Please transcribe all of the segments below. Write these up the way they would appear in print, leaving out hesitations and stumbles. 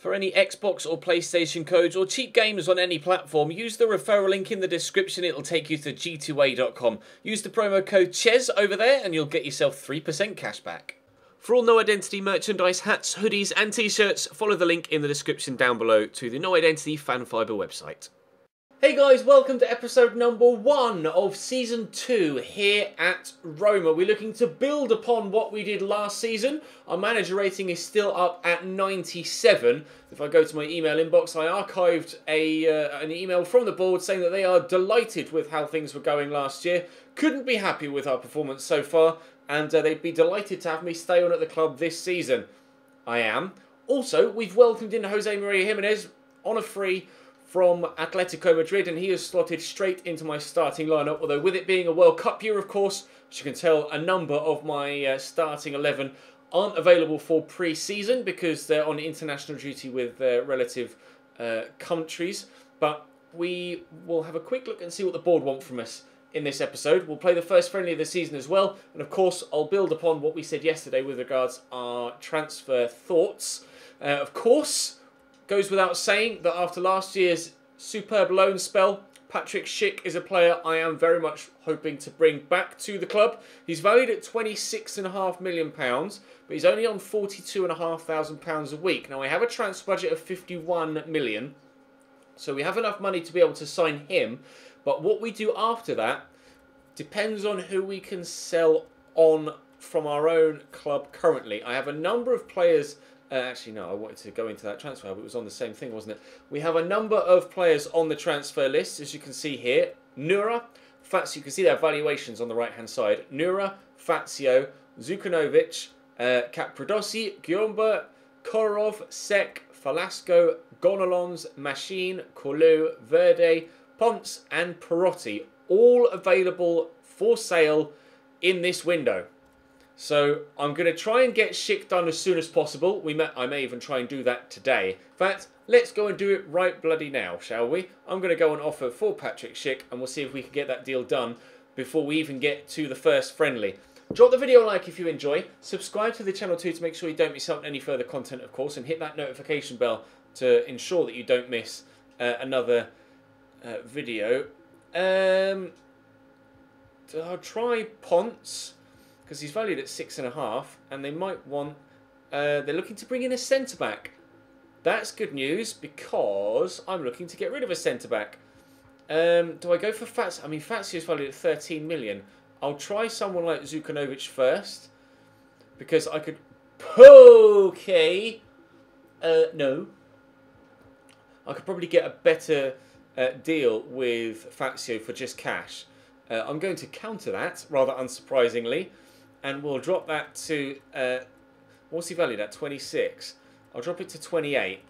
For any Xbox or PlayStation codes or cheap games on any platform, use the referral link in the description. It'll take you to g2a.com. Use the promo code CHES over there and you'll get yourself 3% cash back. For all No Identity merchandise, hats, hoodies and t-shirts, follow the link in the description down below to the No Identity Fanfiber website. Hey guys, welcome to episode number 1 of Season 2 here at Roma. We're looking to build upon what we did last season. Our manager rating is still up at 97. If I go to my email inbox, I archived an email from the board saying that they are delighted with how things were going last year. Couldn't be happy with our performance so far, and they'd be delighted to have me stay on at the club this season. I am. Also, we've welcomed in Jose Maria Jimenez on a free from Atletico Madrid, and he has slotted straight into my starting lineup, although with it being a World Cup year, of course, as you can tell, a number of my starting 11 aren't available for pre-season because they're on international duty with their relative countries. But we will have a quick look and see what the board want from us in this episode. We'll play the first friendly of the season as well, and of course, I'll build upon what we said yesterday with regards to our transfer thoughts. Of course, goes without saying that after last year's superb loan spell, Patrick Schick is a player I am very much hoping to bring back to the club. He's valued at £26.5 million, but he's only on £42,500 a week. Now, I have a transfer budget of £51 million, so we have enough money to be able to sign him, but what we do after that depends on who we can sell on from our own club currently. I have a number of players. Actually, no, I wanted to go into that transfer, but it was on the same thing, wasn't it? We have a number of players on the transfer list, as you can see here. Nura, Fazio, you can see their valuations on the right-hand side. Nura, Fazio, Zukanovic, Capradossi, Gyomba, Korov, Sek, Falasco, Gonalons, Machine, Kolu, Verde, Ponce, and Perotti. All available for sale in this window. So I'm going to try and get Schick done as soon as possible. I may even try and do that today. In fact, let's go and do it right bloody now, shall we? I'm going to go and offer for Patrick Schick, and we'll see if we can get that deal done before we even get to the first friendly. Drop the video a like if you enjoy. Subscribe to the channel too to make sure you don't miss out on any further content, of course, and hit that notification bell to ensure that you don't miss another video. I'll try Ponce, because he's valued at 6.5, and they might want. They're looking to bring in a centre back. That's good news because I'm looking to get rid of a centre back. Do I go for Fazio? I mean, Fazio is valued at 13 million. I'll try someone like Zukanovic first because I could. Okay. No. I could probably get a better deal with Fazio for just cash. I'm going to counter that rather unsurprisingly. And we'll drop that to, what's he valued at? 26. I'll drop it to 28.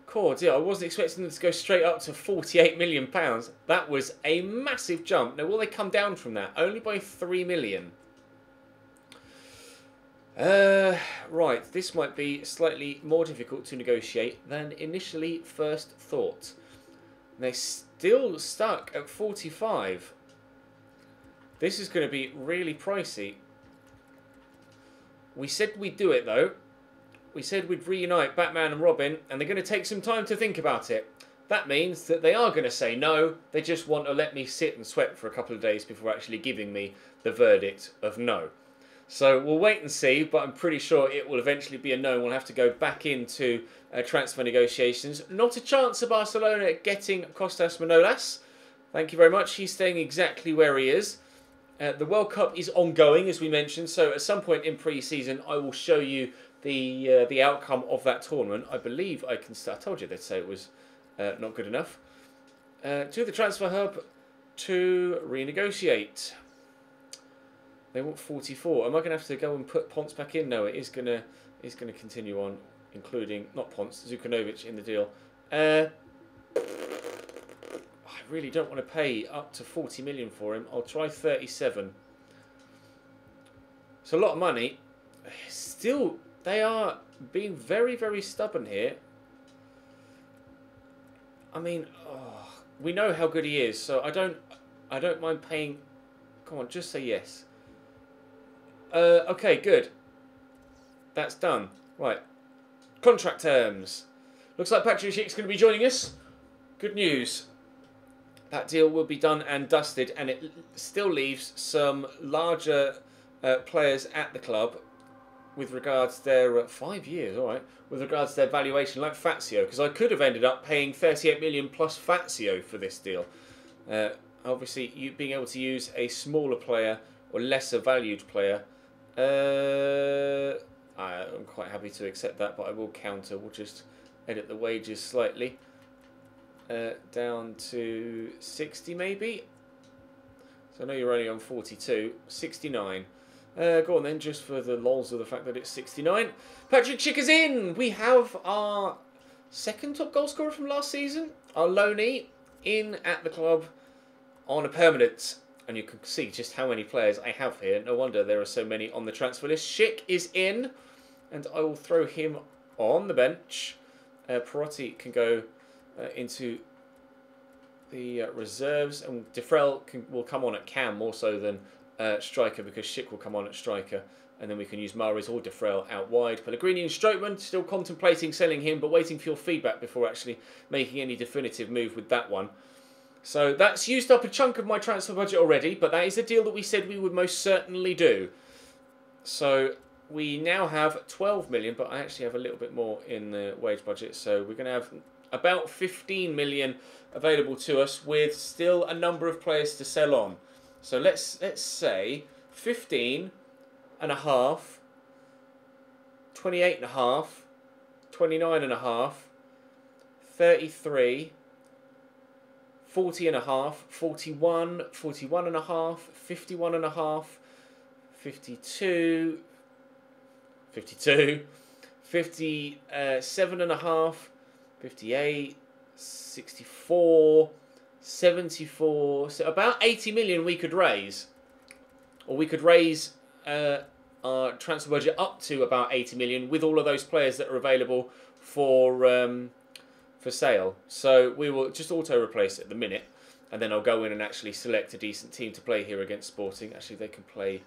Cool deal. I wasn't expecting them to go straight up to £48 million. That was a massive jump. Now, will they come down from that? Only by 3 million. Right. This might be slightly more difficult to negotiate than initially first thought. They're still stuck at 45. This is going to be really pricey. We said we'd do it, though. We said we'd reunite Batman and Robin, and they're going to take some time to think about it. That means that they are going to say no. They just want to let me sit and sweat for a couple of days before actually giving me the verdict of no. So we'll wait and see, but I'm pretty sure it will eventually be a no. We'll have to go back into transfer negotiations. Not a chance of Barcelona getting Kostas Manolas. Thank you very much. He's staying exactly where he is. The World Cup is ongoing, as we mentioned, so at some point in pre-season, I will show you the outcome of that tournament. I believe I can start. I told you they'd say it was not good enough. To the transfer hub to renegotiate. They want 44. Am I going to have to go and put Ponce back in? No, it is going to continue on, including not Ponce, Zukanovic in the deal. I really don't want to pay up to 40 million for him. I'll try 37. It's a lot of money. Still, they are being very, very stubborn here. I mean, we know how good he is, so I don't mind paying. Come on, just say yes. Okay, good. That's done. Right. Contract terms. Looks like Patrick Schick's going to be joining us. Good news. That deal will be done and dusted, and it still leaves some larger players at the club with regards to their 5 years, all right, with regards to their valuation, like Fazio, because I could have ended up paying 38 million plus Fazio for this deal. Obviously, you being able to use a smaller player or lesser valued player, I'm quite happy to accept that, but I will counter. We'll just edit the wages slightly down to 60 maybe. So I know you're only on 42, 69. Go on then, just for the lols of the fact that it's 69. Patrick Schick is in! We have our second top goal scorer from last season, our loanee, in at the club on a permanent. And you can see just how many players I have here. No wonder there are so many on the transfer list. Schick is in, and I will throw him on the bench. Perotti can go into the reserves, and Defrel will come on at cam more so than striker, because Schick will come on at striker, and then we can use Mahrez or Defrel out wide. Pellegrini and Strootman, still contemplating selling him, but waiting for your feedback before actually making any definitive move with that one. So that's used up a chunk of my transfer budget already, but that is a deal that we said we would most certainly do. So we now have 12 million, but I actually have a little bit more in the wage budget, so we're going to have about 15 million available to us, with still a number of players to sell on. So let's say 15 and a half, 28 and a half, 29 and a half, 33, 40 and a half, 41, 41 and a half, 51 and a half, 52, 52, 57 and a half, 58, 64, 74, so about 80 million we could raise. Or we could raise our transfer budget up to about 80 million with all of those players that are available for sale. So we will just auto-replace at the minute, and then I'll go in and actually select a decent team to play here against Sporting. Actually, they can play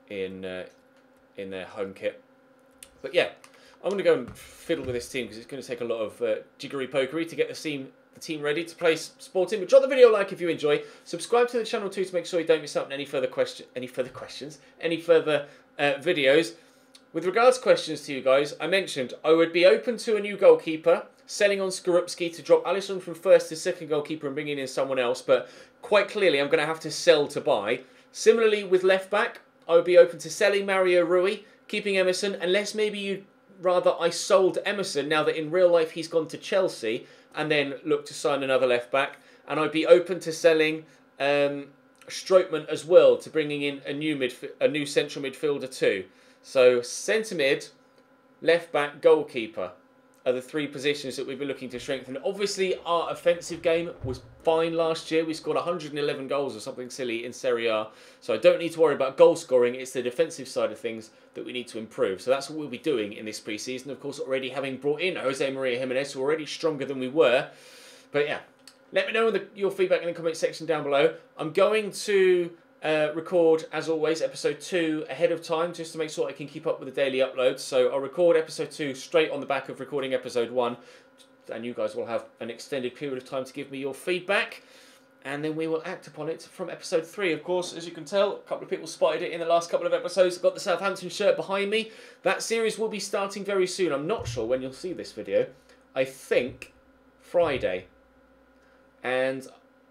in their home kit. But yeah, I'm going to go and fiddle with this team, because it's going to take a lot of jiggery-pokery to get the team ready to play Sporting. But drop the video a like if you enjoy. Subscribe to the channel too to make sure you don't miss out on any further videos. With regards to questions to you guys, I mentioned I would be open to a new goalkeeper, selling on Skorupski to drop Alisson from first to second goalkeeper and bringing in someone else, but quite clearly I'm going to have to sell to buy. Similarly with left back, I would be open to selling Mario Rui, keeping Emerson, unless maybe you'd rather I sold Emerson now that in real life he's gone to Chelsea, and then look to sign another left back. And I'd be open to selling Strootman as well, to bringing in a new central midfielder too. So centre mid, left back, goalkeeper are the three positions that we've been looking to strengthen. Obviously, our offensive game was fine last year. We scored 111 goals or something silly in Serie A. So I don't need to worry about goal scoring. It's the defensive side of things that we need to improve. So that's what we'll be doing in this pre-season. Of course, already having brought in Jose Maria Jimenez, who are already stronger than we were. But yeah, let me know your feedback in the comment section down below. I'm going to record, as always, episode 2 ahead of time, just to make sure I can keep up with the daily uploads. So I'll record episode 2 straight on the back of recording episode 1, and you guys will have an extended period of time to give me your feedback, and then we will act upon it from episode 3. Of course, as you can tell, a couple of people spotted it in the last couple of episodes. I've got the Southampton shirt behind me. That series will be starting very soon. I'm not sure when you'll see this video. I think Friday. And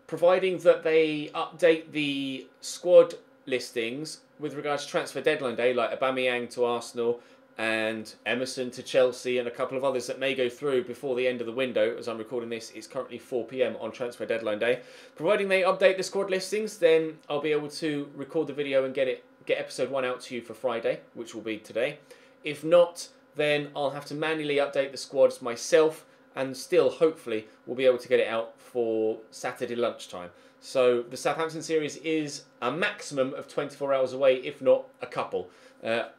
providing that they update the squad listings with regards to transfer deadline day, like Aubameyang to Arsenal and Emerson to Chelsea and a couple of others that may go through before the end of the window. As I'm recording this, it's currently 4 PM on transfer deadline day. Providing they update the squad listings, then I'll be able to record the video and get episode 1 out to you for Friday, which will be today. If not, then I'll have to manually update the squads myself, and still, hopefully, we'll be able to get it out for Saturday lunchtime. So the Southampton series is a maximum of 24 hours away, if not a couple.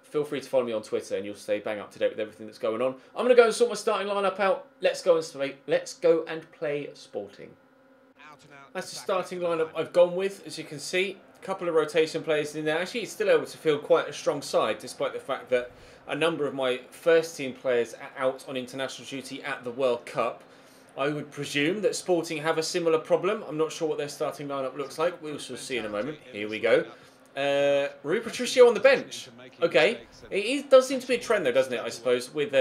Feel free to follow me on Twitter, and you'll stay bang up to date with everything that's going on. I'm going to go and sort my starting lineup out. Let's go and play Sporting. That's the starting lineup I've gone with, as you can see. A couple of rotation players in there. Actually, it's still able to feel quite a strong side, despite the fact that a number of my first team players are out on international duty at the World Cup. I would presume that Sporting have a similar problem. I'm not sure what their starting lineup looks like. We shall see in a moment. Here we go. Rui Patricio on the bench. Okay. It does seem to be a trend though, doesn't it, I suppose, with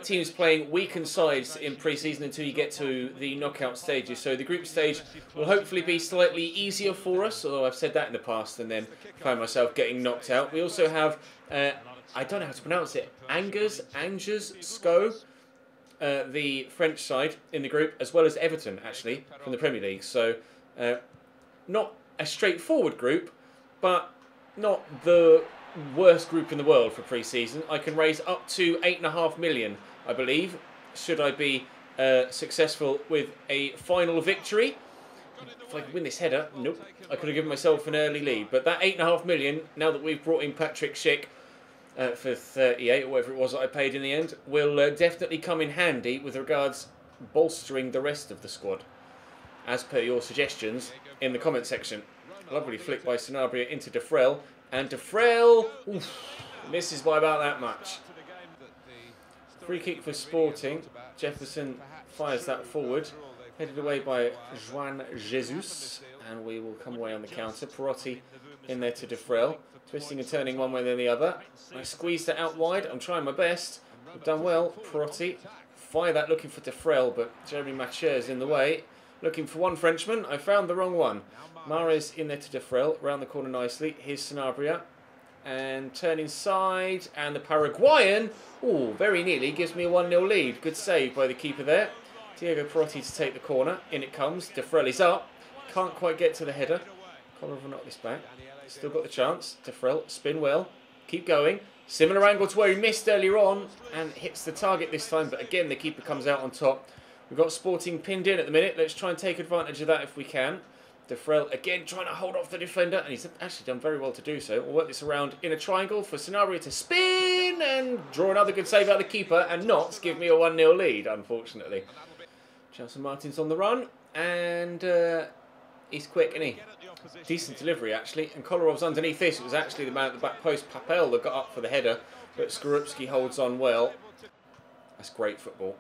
teams playing weakened sides in pre-season until you get to the knockout stages. So the group stage will hopefully be slightly easier for us, although I've said that in the past and then found myself getting knocked out. We also have, I don't know how to pronounce it, Angers, SCO, the French side in the group, as well as Everton, actually, from the Premier League. So not a straightforward group, but not the worst group in the world for pre-season. I can raise up to 8.5 million, I believe, should I be successful with a final victory. If I could win this header, nope, I could have given myself an early lead. But that 8.5 million, now that we've brought in Patrick Schick for 38 or whatever it was that I paid in the end, will definitely come in handy with regards bolstering the rest of the squad, as per your suggestions in the comment section. Lovely flick by Sanabria into Defrel, and Defrel misses by about that much. Free kick for Sporting. Jefferson fires that forward, headed away by Juan Jesus, and we will come away on the counter. Perotti in there to Defrel, twisting and turning one way then the other. I squeezed it out wide. I'm trying my best. I've done well. Perotti fire that looking for Defrel, but Jeremy Mathieu is in the way. Looking for one Frenchman. I found the wrong one. Mahrez in there to Defrel, round the corner nicely. Here's Sanabria, and turn inside, and the Paraguayan, very nearly gives me a 1-0 lead. Good save by the keeper there. Diego Perotti to take the corner. In it comes. Defrel is up. Can't quite get to the header. Kolarov will knock this back. Still got the chance. Defrel, spin well. Keep going. Similar angle to where he missed earlier on, and hits the target this time, but again the keeper comes out on top. We've got Sporting pinned in at the minute. Let's try and take advantage of that if we can. Defrel again trying to hold off the defender, and he's actually done very well to do so. We'll work this around in a triangle for Sanabria to spin and draw another good save out of the keeper and not give me a 1-0 lead, unfortunately. Chelsea Martin's on the run, and he's quick, isn't he? Decent delivery, actually. And Kolarov's underneath this. It was actually the man at the back post, Papel, that got up for the header, but Skorupski holds on well. That's great football.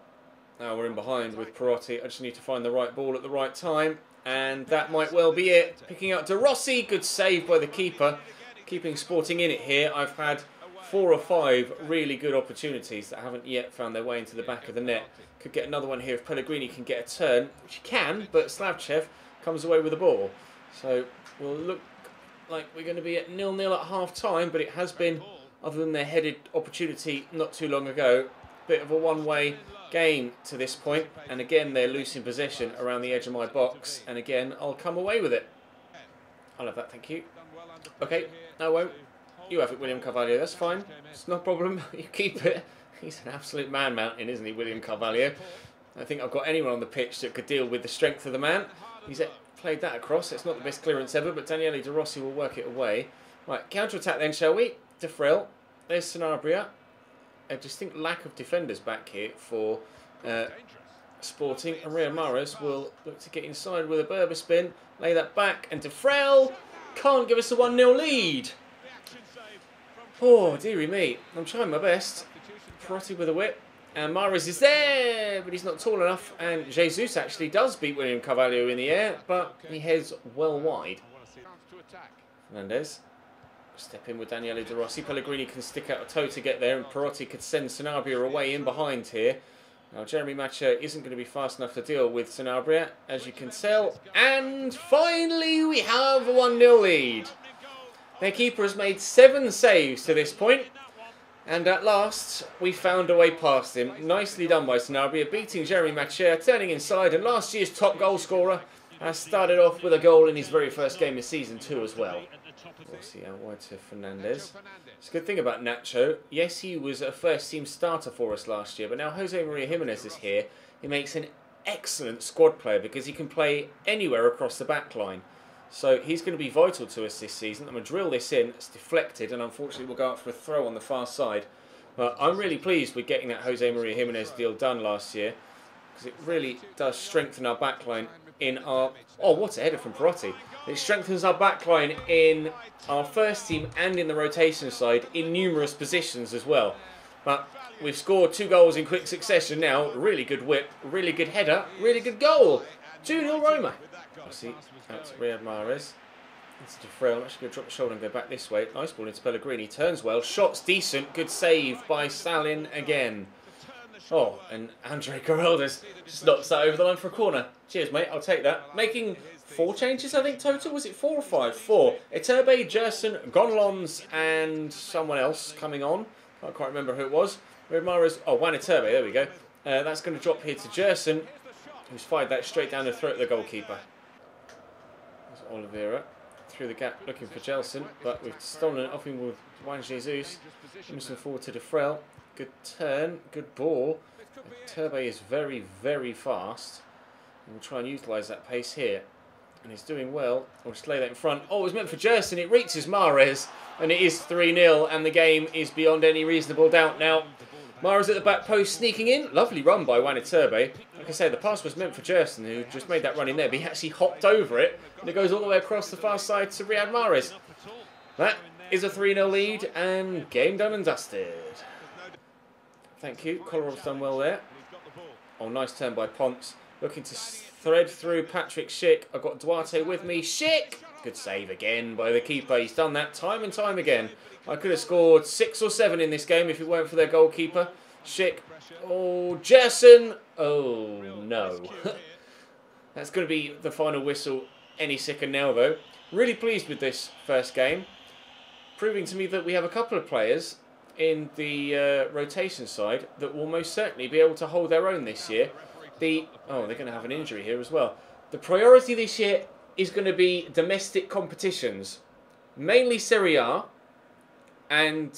Now we're in behind with Perotti. I just need to find the right ball at the right time. And that might well be it. Picking up De Rossi. Good save by the keeper. Keeping Sporting in it here. I've had 4 or 5 really good opportunities that haven't yet found their way into the back of the net. Could get another one here if Pellegrini can get a turn, which he can, but Slavchev comes away with the ball. So we'll look like we're going to be at 0-0 at half-time, but it has been, other than their headed opportunity not too long ago, a bit of a one-way game to this point. And again, they're losing possession around the edge of my box, and again, I'll come away with it. I'll have that, thank you. Okay, I won't. You have it, William Carvalho, that's fine. It's no problem, you keep it. He's an absolute man-mountain, isn't he, William Carvalho? I think I've got anyone on the pitch that could deal with the strength of the man. He's played that across. It's not the best clearance ever, but Daniele De Rossi will work it away. Right, counter-attack then, shall we? Defrel. There's Sanabria. A distinct lack of defenders back here for Sporting. And Riyad Mahrez will look to get inside with a Berber spin. Lay that back, and Defrel can't give us a 1-0 lead. Oh, dearie me. I'm trying my best. Perotti with a whip. And Mahrez is there, but he's not tall enough. And Jesus actually does beat William Carvalho in the air, but he heads well wide. Fernandez. Step in with Daniele De Rossi. Pellegrini can stick out a toe to get there, and Perotti could send Sanabria away in behind here. Now, Jeremy Mathieu isn't going to be fast enough to deal with Sanabria, as you can tell. And finally, we have a 1-0 lead. Their keeper has made 7 saves to this point. And at last, we found a way past him. Nicely done by Sanabria, beating Jeremy Mathieu, turning inside. And last year's top goal scorer has started off with a goal in his very first game of Season 2 as well. We'll see out wide to Fernandez. It's a good thing about Nacho. Yes, he was a first-team starter for us last year, but now Jose Maria Jimenez is here. He makes an excellent squad player because he can play anywhere across the back line. So he's going to be vital to us this season. I'm going to drill this in. It's deflected, and unfortunately we'll go out for a throw on the far side. But I'm really pleased with getting that Jose Maria Jimenez deal done last year, because it really does strengthen our back line in our... Oh, what a header from Perotti. It strengthens our backline in our first team and in the rotation side in numerous positions as well. But we've scored 2 goals in quick succession now. Really good whip, really good header, really good goal. 2-0 Roma. I see, out to Riyad Mahrez. It's De Frel. I'm actually going to drop the shoulder and go back this way. Nice ball into Pellegrini. Turns well. Shot's decent. Good save by Salin again. Oh, and Andre Geraldes just knocks that over the line for a corner. Cheers, mate. I'll take that. Making 4 changes, I think, total. Was it 4 or 5? 4. Iturbe, Gerson, Gonlons, and someone else coming on. Can't quite remember who it was. Mahrez. Oh, Juan Iturbe. There we go. That's going to drop here to Gerson, who's fired that straight down the throat of the goalkeeper. There's Oliveira. Through the gap looking for Gelson, but we've stolen it off him with Juan Jesus. Moving forward to De Frel. Good turn, good ball. Turbe is very, very fast. And we'll try and utilise that pace here. And he's doing well. We'll just lay that in front. Oh, it was meant for Gerson. It reaches Mahrez. And it is 3-0. And the game is beyond any reasonable doubt now. Mahrez at the back post sneaking in. Lovely run by Juan Iturbe. Like I said, the pass was meant for Gerson, who just made that run in there. But he actually hopped over it. And it goes all the way across the far side to Riyad Mahrez. That is a 3-0 lead. And game done and dusted. Thank you. Kolarov done well there. Oh, nice turn by Ponce. Looking to thread through Patrick Schick. I've got Duarte with me. Schick! Good save again by the keeper. He's done that time and time again. I could have scored 6 or 7 in this game if it weren't for their goalkeeper. Schick. Oh, Gerson. Oh, no. That's going to be the final whistle any second now, though. Really pleased with this first game. Proving to me that we have a couple of players in the rotation side that will most certainly be able to hold their own this year. Oh, they're going to have an injury here as well. The priority this year is going to be domestic competitions, mainly Serie A, and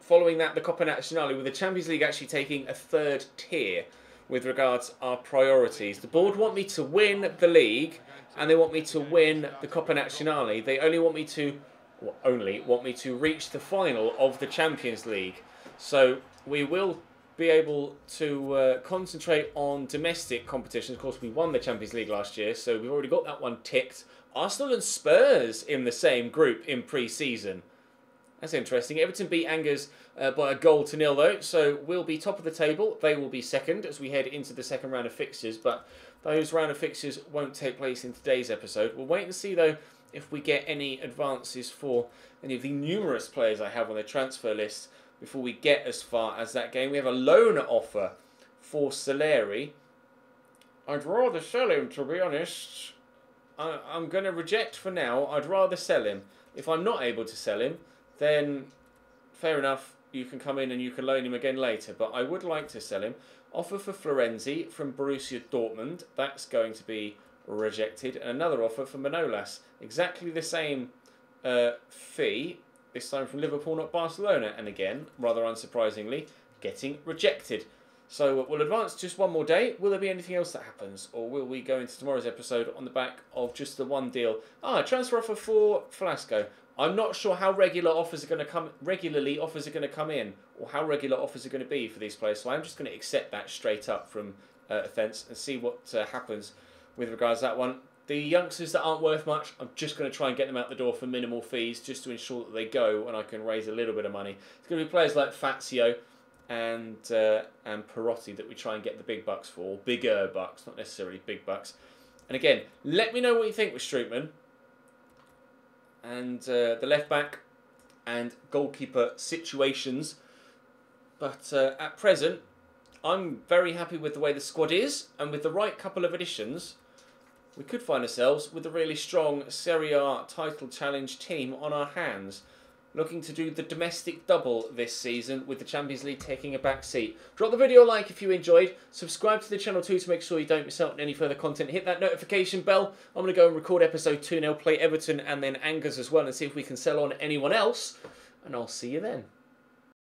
following that the Coppa Nazionale, with the Champions League actually taking a 3rd tier with regards to our priorities. The board want me to win the league, and they want me to win the Coppa Nazionale. They only want me to reach the final of the Champions League. So we will be able to concentrate on domestic competitions. Of course, we won the Champions League last year, so we've already got that one ticked. Arsenal and Spurs in the same group in pre-season. That's interesting. Everton beat Angers by a 1-0 though, so we'll be top of the table. They will be second as we head into the second round of fixtures, but those round of fixtures won't take place in today's episode. We'll wait and see though if we get any advances for any of the numerous players I have on the transfer list before we get as far as that game. We have a loan offer for Soleri. I'd rather sell him, to be honest. I'm going to reject for now. I'd rather sell him. If I'm not able to sell him, then fair enough. You can come in and you can loan him again later. But I would like to sell him. Offer for Florenzi from Borussia Dortmund. That's going to be rejected. And another offer for Manolas. Exactly the same fee. This time from Liverpool, not Barcelona. And again, rather unsurprisingly, getting rejected. So we'll advance just one more day. Will there be anything else that happens? Or will we go into tomorrow's episode on the back of just the one deal? Transfer offer for Velasco. I'm not sure how regularly offers are going to come in, or how regular offers are going to be for these players. So I'm just going to accept that straight up from offence and see what happens with regards to that one. The youngsters that aren't worth much, I'm just going to try and get them out the door for minimal fees, just to ensure that they go and I can raise a little bit of money. It's going to be players like Fazio and Perotti that we try and get the big bucks for, bigger bucks, not necessarily big bucks. And again, let me know what you think with Strootman and the left back and goalkeeper situations. But at present, I'm very happy with the way the squad is, and with the right couple of additions, we could find ourselves with a really strong Serie A title challenge team on our hands, looking to do the domestic double this season with the Champions League taking a back seat. Drop the video a like if you enjoyed. Subscribe to the channel too to make sure you don't miss out on any further content. Hit that notification bell. I'm going to go and record episode 2 now, play Everton and then Angers as well, and see if we can sell on anyone else. And I'll see you then.